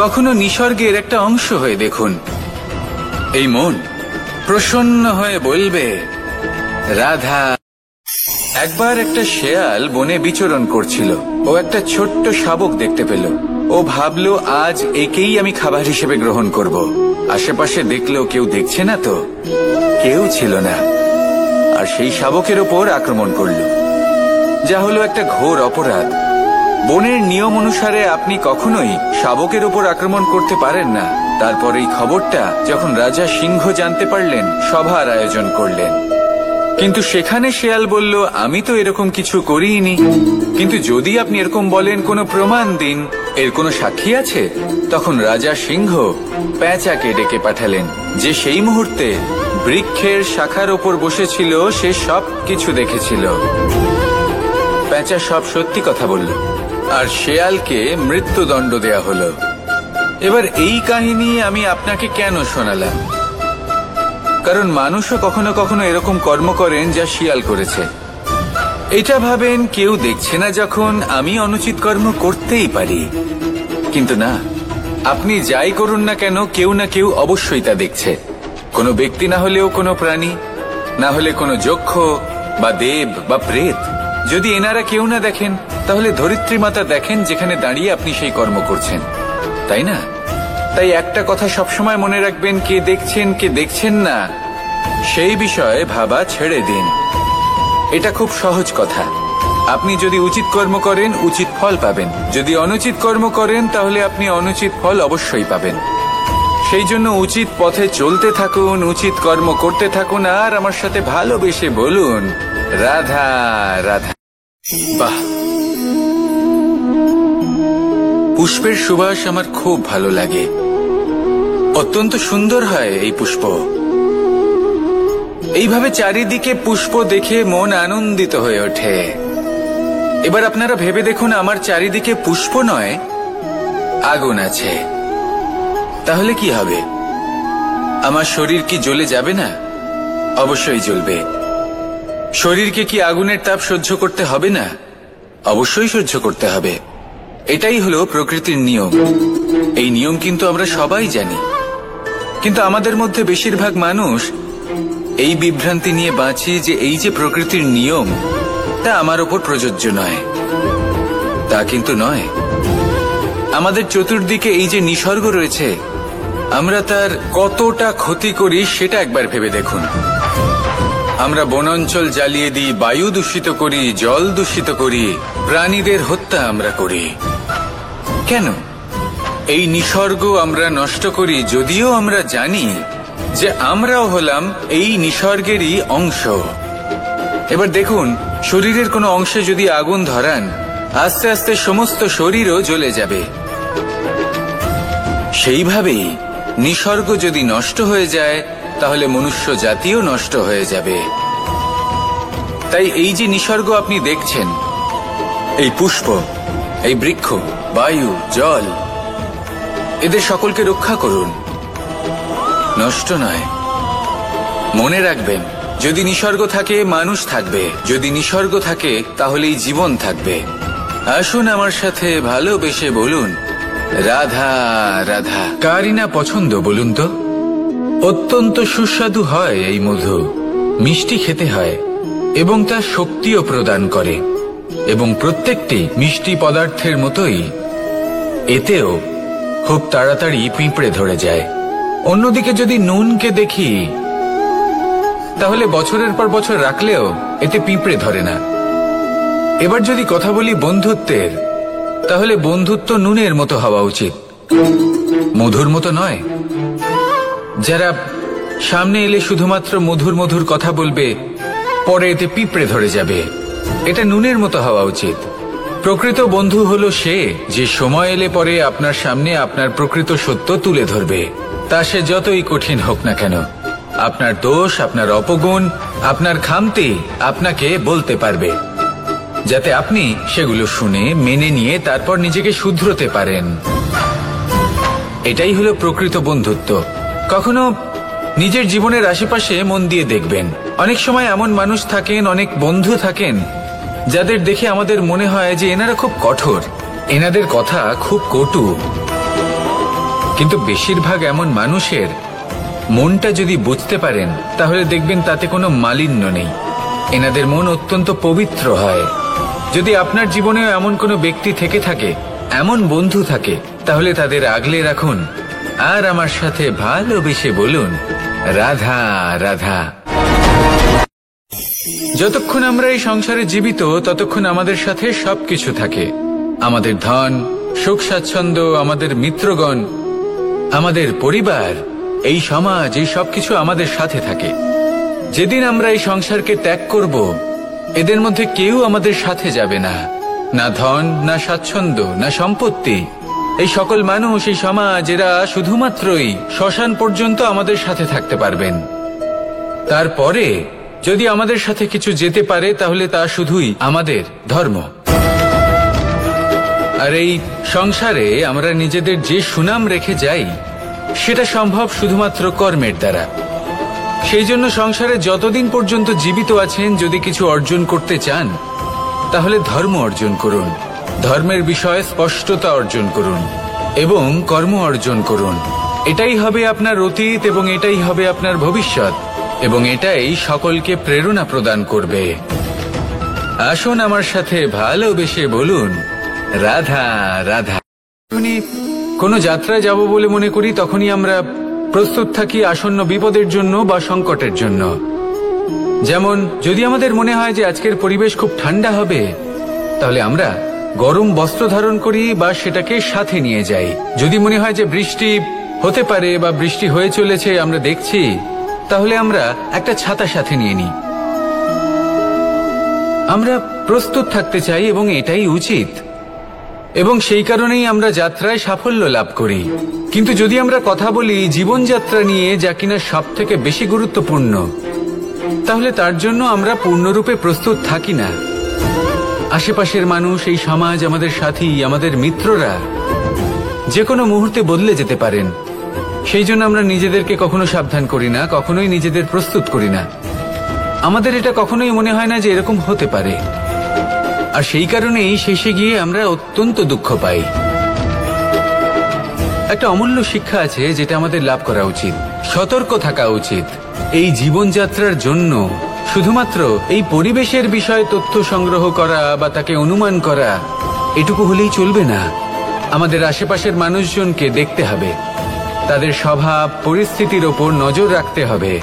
কখনো নিসর্গের একটা অংশ হয়ে দেখুন। এই মন প্রসন্ন হয়ে বলবে, রাধা। একবার একটা শেয়াল বনে বিচরণ করছিল। ও একটা ছোট্ট শাবক দেখতে পেল। ও ভাবলো, আজ একেই আমি খাবার হিসেবে গ্রহণ করব। আশেপাশে দেখলো কেউ দেখছে না তো, কেউ ছিল না। আর সেই শাবকের ওপর আক্রমণ করলো, যা হলো একটা ঘোর অপরাধ। বনের নিয়ম অনুসারে আপনি কখনোই শাবকের ওপর আক্রমণ করতে পারেন না। তারপর এই খবরটা যখন রাজা সিংহ জানতে পারলেন, সভার আয়োজন করলেন। কিন্তু সেখানে শেয়াল বলল, আমি তো এরকম কিছু করিনি। কিন্তু যদি আপনি এরকম বলেন, কোনো প্রমাণ দিন। এর কোনো সাক্ষী আছে? তখন রাজা সিংহ পেঁচাকে ডেকে পাঠালেন, যে সেই মুহূর্তে বৃক্ষের শাখার ওপর বসেছিল, সে সব কিছু দেখেছিল। পেঁচা সব সত্যি কথা বলল, আর শেয়ালকে মৃত্যুদণ্ড দেয়া হলো। এবার এই কাহিনী আমি আপনাকে কেন শোনালাম? কারণ মানুষও কখনো কখনো এরকম কর্ম করেন যা শিয়াল করেছে। এটা ভাবেন কেউ দেখছে না, যখন আমি অনুচিত কর্ম করতেই পারি। কিন্তু না, আপনি যাই করুন না কেন, কেউ না কেউ অবশ্যই তা দেখছে। কোনো ব্যক্তি না হলেও কোনো প্রাণী, না হলে কোনো যক্ষ বা দেব বা প্রেত। যদি এনারা কেউ না দেখেন, তাহলে ধরিত্রী মাতা দেখেন, যেখানে দাঁড়িয়ে আপনি সেই কর্ম করছেন, তাই না? তাই একটা কথা সবসময় মনে রাখবেন, কে দেখছেন কে দেখছেন না সেই বিষয়ে ভাবা ছেড়ে দিন। এটা খুব সহজ কথা। আপনি যদি উচিত কর্ম করেন, উচিত ফল পাবেন। যদি অনুচিত কর্ম করেন, তাহলে আপনি অনুচিত ফল অবশ্যই পাবেন। সেই জন্য উচিত পথে চলতে থাকুন, উচিত কর্ম করতে থাকুন, আর আমার সাথে ভালোবেসে বলুন, রাধা রাধা। বাহ, পুষ্পের সুবাস আমার খুব ভালো লাগে। অত্যন্ত সুন্দর হয় এই পুষ্প। এইভাবে চারিদিকে পুষ্প দেখে মন আনন্দিত হয়ে ওঠে। এবার আপনারা ভেবে দেখুন, আমার চারিদিকে পুষ্প নয়, আগুন আছে। তাহলে কি হবে? আমার শরীর কি জ্বলে যাবে না? অবশ্যই জ্বলবে। শরীরকে কি আগুনের তাপ সহ্য করতে হবে না? অবশ্যই সহ্য করতে হবে। এটাই হলো প্রকৃতির নিয়ম। এই নিয়ম কিন্তু আমরা সবাই জানি, কিন্তু আমাদের মধ্যে বেশিরভাগ মানুষ এই বিভ্রান্তি নিয়ে বাঁচি যে এই যে প্রকৃতির নিয়ম, তা আমার ওপর প্রযোজ্য নয়। তা কিন্তু নয়। আমাদের চতুর্দিকে এই যে নিসর্গ রয়েছে, আমরা তার কতটা ক্ষতি করি সেটা একবার ভেবে দেখুন। আমরা বনাঞ্চল জ্বালিয়ে দিই, বায়ু দূষিত করি, জল দূষিত করি, প্রাণীদের হত্যা আমরা করি। কেন? এই নিসর্গ আমরা নষ্ট করি, যদিও আমরা জানি যে আমরাও হলাম এই নিসর্গেরই অংশ। এবার দেখুন, শরীরের কোনো অংশে যদি আগুন ধরান, আস্তে আস্তে সমস্ত শরীরও জ্বলে যাবে। সেইভাবেই নিসর্গ যদি নষ্ট হয়ে যায়, তাহলে মনুষ্য জাতিও নষ্ট হয়ে যাবে। তাই এই যে নিসর্গ আপনি দেখছেন, এই পুষ্প, এই বৃক্ষ, বায়ু, জল, এদের সকলকে রক্ষা করুন, নষ্ট নয়। মনে রাখবেন, যদি নিসর্গ থাকে মানুষ থাকবে, যদি নিসর্গ থাকে তাহলেই জীবন থাকবে। আসুন আমার সাথে ভালোবেসে বলুন, রাধা রাধা। কারই না পছন্দ বলুন তো? অত্যন্ত সুস্বাদু হয় এই মধু, মিষ্টি খেতে হয় এবং তা শক্তিও প্রদান করে। এবং প্রত্যেকটি মিষ্টি পদার্থের মতোই এতেও খুব তাড়াতাড়ি পিঁপড়ে ধরে যায়। অন্যদিকে যদি নুনকে দেখি, তাহলে বছরের পর বছর রাখলেও এতে পিঁপড়ে ধরে না। এবার যদি কথা বলি বন্ধুত্বের, তাহলে বন্ধুত্ব নুনের মতো হওয়া উচিত, মধুর মতো নয়। যারা সামনে এলে শুধুমাত্র মধুর মধুর কথা বলবে, পরে এতে পিঁপড়ে ধরে যাবে, এটা নুনের মতো হওয়া উচিত। প্রকৃত বন্ধু হলো সে, যে সময় এলে পরে আপনার সামনে আপনার প্রকৃত সত্য তুলে ধরবে, তা সে যতই কঠিন হোক না কেন। আপনার দোষ, আপনার অপগুণ, আপনার খামতি আপনাকে বলতে পারবে, যাতে আপনি সেগুলো শুনে মেনে নিয়ে তারপর নিজেকে শুধরোতে পারেন। এটাই হলো প্রকৃত বন্ধুত্ব। কখনো নিজের জীবনের আশেপাশে মন দিয়ে দেখবেন, অনেক সময় এমন মানুষ থাকেন, অনেক বন্ধু থাকেন, যাদের দেখে আমাদের মনে হয় যে এনারা খুব কঠোর, এনাদের কথা খুব কটু। কিন্তু বেশিরভাগ এমন মানুষের মনটা যদি বুঝতে পারেন, তাহলে দেখবেন তাতে কোনো মালিন্য নেই। এনাদের মন অত্যন্ত পবিত্র হয়। যদি আপনার জীবনেও এমন কোনো ব্যক্তি থেকে থাকে, এমন বন্ধু থাকে, তাহলে তাদের আগলে রাখুন আর আমার সাথে ভালোবেসে বলুন, রাধা রাধা। যতক্ষণ আমরা এই সংসারে জীবিত, ততক্ষণ আমাদের সাথে সবকিছু থাকে। আমাদের ধন, সুখ স্বাচ্ছন্দ্য, আমাদের মিত্রগণ, আমাদের পরিবার, এই সমাজ, এই সবকিছু আমাদের সাথে থাকে। যেদিন আমরা এই সংসারকে ত্যাগ করব, এদের মধ্যে কেউ আমাদের সাথে যাবে না। না ধন, না স্বাচ্ছন্দ্য, না সম্পত্তি, এই সকল মানুষ, এই সমাজ, এরা শুধুমাত্রই শ্মশান পর্যন্ত আমাদের সাথে থাকতে পারবেন। তারপরে যদি আমাদের সাথে কিছু যেতে পারে তাহলে তা শুধুই আমাদের ধর্ম। আর এই সংসারে আমরা নিজেদের যে সুনাম রেখে যাই সেটা সম্ভব শুধুমাত্র কর্মের দ্বারা। সেই জন্য সংসারে যতদিন পর্যন্ত জীবিত আছেন, যদি কিছু অর্জন করতে চান তাহলে ধর্ম অর্জন করুন, ধর্মের বিষয়ে স্পষ্টতা অর্জন করুন এবং কর্ম অর্জন করুন। এটাই হবে আপনার অতীত এবং এটাই হবে আপনার ভবিষ্যৎ, এবং এটাই সকলকে প্রেরণা প্রদান করবে। আসুন আমার সাথে ভালোবেসে বলুন, রাধা রাধা। যখনই কোনো যাত্রায় যাব বলে মনে করি তখনই আমরা প্রস্তুত থাকি আসন্ন বিপদের জন্য বা সংকটের জন্য। যেমন যদি আমাদের মনে হয় যে আজকের পরিবেশ খুব ঠান্ডা হবে, তাহলে আমরা গরম বস্ত্র ধারণ করি বা সেটাকে সাথে নিয়ে যাই। যদি মনে হয় যে বৃষ্টি হতে পারে বা বৃষ্টি হয়ে চলেছে, আমরা দেখছি, তাহলে আমরা একটা ছাতা সাথে নিয়ে নিই। আমরা প্রস্তুত থাকতে চাই এবং এটাই উচিত, এবং সেই কারণেই আমরা যাত্রায় সাফল্য লাভ করি। কিন্তু যদি আমরা কথা বলি জীবনযাত্রা নিয়ে, যা কিনা সব থেকে বেশি গুরুত্বপূর্ণ, তাহলে তার জন্য আমরা পূর্ণরূপে প্রস্তুত থাকি না। আশেপাশের মানুষ, এই সমাজ, আমাদের সাথী, আমাদের মিত্ররা যে কোনো মুহূর্তে বদলে যেতে পারেন। সেই জন্য আমরা নিজেদেরকে কখনো সাবধান করি না, কখনোই নিজেদের প্রস্তুত করি না। আমাদের এটা কখনোই মনে হয় না যে এরকম হতে পারে, আর সেই কারণেই শেষে গিয়ে আমরা অত্যন্ত দুঃখ পাই। একটা অমূল্য শিক্ষা আছে যেটা আমাদের লাভ করা উচিত, সতর্ক থাকা উচিত। এই জীবনযাত্রার জন্য শুধুমাত্র এই পরিবেশের বিষয়ে তথ্য সংগ্রহ করা বা তাকে অনুমান করা এটুকু হলেই চলবে না। আমাদের আশেপাশের মানুষজনকে দেখতে হবে, তাদের স্বভাব পরিস্থিতির ওপর নজর রাখতে হবে।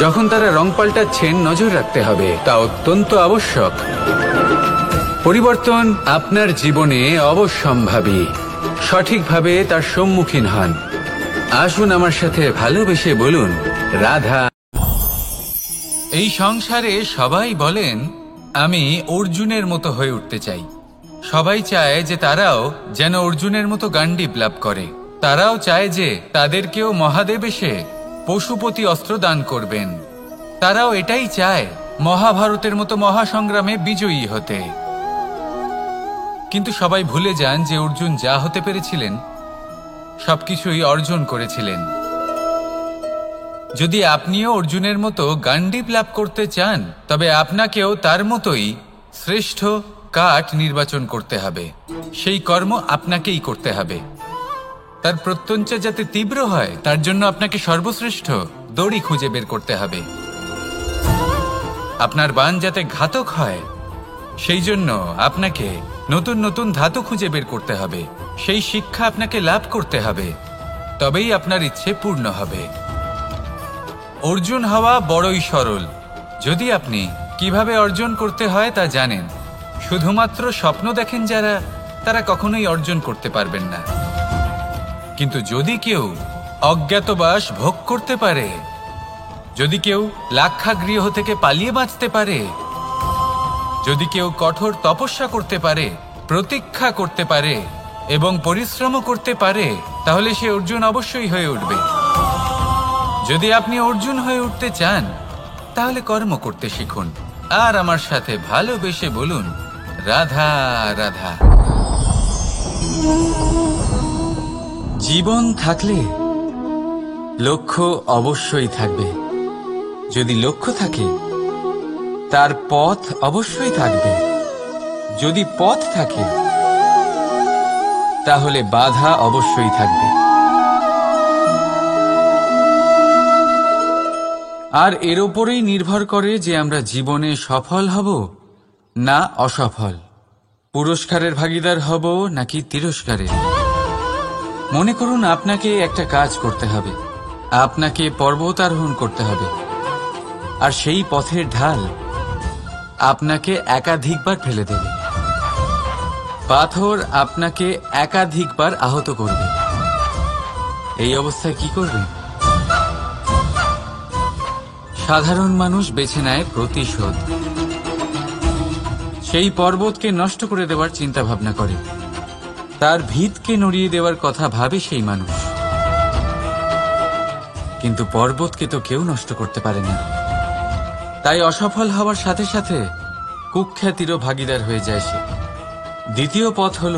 যখন তারা রং পাল্টাচ্ছেন নজর রাখতে হবে, তা অত্যন্ত আবশ্যক। পরিবর্তন আপনার জীবনে অবশ্যম্ভাবী, সঠিকভাবে তার সম্মুখীন হন। আসুন আমার সাথে ভালোবেসে বলুন, রাধা। এই সংসারে সবাই বলেন আমি অর্জুনের মতো হয়ে উঠতে চাই। সবাই চায় যে তারাও যেন অর্জুনের মতো গান্ডীব লাভ করে। তারাও চায় যে তাদেরকেও মহাদেব এসে পশুপতি অস্ত্র দান করবেন। তারাও এটাই চায় মহাভারতের মতো মহাসংগ্রামে বিজয়ী হতে। কিন্তু সবাই ভুলে যান যে অর্জুন যা হতে পেরেছিলেন সবকিছুই অর্জন করেছিলেন। যদি আপনিও অর্জুনের মতো গান্ডীব লাভ করতে চান, তবে আপনাকেও তার মতোই শ্রেষ্ঠ কাঠ নির্বাচন করতে হবে। সেই কর্ম আপনাকেই করতে হবে। তার প্রত্যঞ্চা যাতে তীব্র হয় তার জন্য আপনাকে সর্বশ্রেষ্ঠ দড়ি খুঁজে বের করতে হবে। আপনার বাণ যাতে ঘাতক হয় সেই জন্য আপনাকে নতুন নতুন ধাতু খুঁজে বের করতে হবে। সেই শিক্ষা আপনাকে লাভ করতে হবে, তবেই আপনার ইচ্ছে পূর্ণ হবে। অর্জুন হওয়া বড়ই সরল, যদি আপনি কিভাবে অর্জন করতে হয় তা জানেন। শুধুমাত্র স্বপ্ন দেখেন যারা, তারা কখনোই অর্জন করতে পারবেন না। কিন্তু যদি কেউ অজ্ঞাতবাস ভোগ করতে পারে, যদি কেউ লাক্ষাগৃহ থেকে পালিয়ে বাঁচতে পারে, যদি কেউ কঠোর তপস্যা করতে পারে, প্রতীক্ষা করতে পারে এবং পরিশ্রম করতে পারে, তাহলে সে অর্জুন অবশ্যই হয়ে উঠবে। যদি আপনি অর্জুন হয়ে উঠতে চান তাহলে কর্ম করতে শিখুন। আর আমার সাথে ভালোবেসে বলুন, রাধা রাধা। জীবন থাকলে লক্ষ্য অবশ্যই থাকবে। যদি লক্ষ্য থাকে তার পথ অবশ্যই থাকবে। যদি পথ থাকে তাহলে বাধা অবশ্যই থাকবে। আর এর ওপরেই নির্ভর করে যে আমরা জীবনে সফল হব না অসফল, পুরস্কারের ভাগীদার হব নাকি তিরস্কারের। মনে করুন আপনাকে একটা কাজ করতে হবে, আপনাকে পর্বতারোহণ করতে হবে, আর সেই পথের ঢাল আপনাকে একাধিকবার ফেলে দেবে। পাথর আপনাকে একাধিকবার আহত করবে। এই অবস্থায় কি করবেন? সাধারণ মানুষ বেছে নেয় প্রতিশোধ। সেই পর্বতকে নষ্ট করে দেওয়ার চিন্তা ভাবনা করে। তার ভিতকে নড়িয়ে দেওয়ার কথা ভাবে সেই মানুষ, কিন্তু পর্বতকে তো কেউ নষ্ট করতে পারে না। তাই অসফল হওয়ার সাথে সাথে কুখ্যাতিরও ভাগীদার হয়ে যায় সে। দ্বিতীয় পথ হল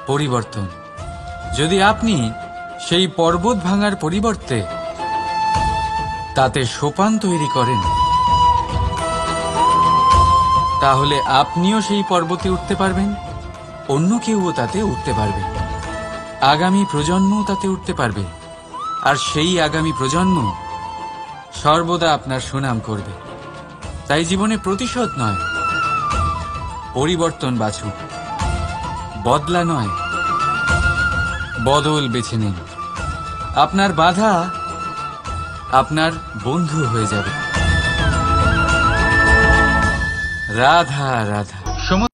পরিবর্তন। যদি আপনি সেই পর্বত ভাঙার পরিবর্তে তাতে সোপান তৈরি করেন, তাহলে আপনিও সেই পর্বতে উঠতে পারবেন, অন্য কেউও তাতে উঠতে পারবে, আগামী প্রজন্মও তাতে উঠতে পারবে, আর সেই আগামী প্রজন্ম সর্বদা আপনার সুনাম করবে। তাই জীবনে প্রতিশোধ নয়, পরিবর্তন বাছুন। বদলা নয়, বদল বেছে নিন। আপনার বাধা আপনার বন্ধু হয়ে যাবে। রাধা রাধা।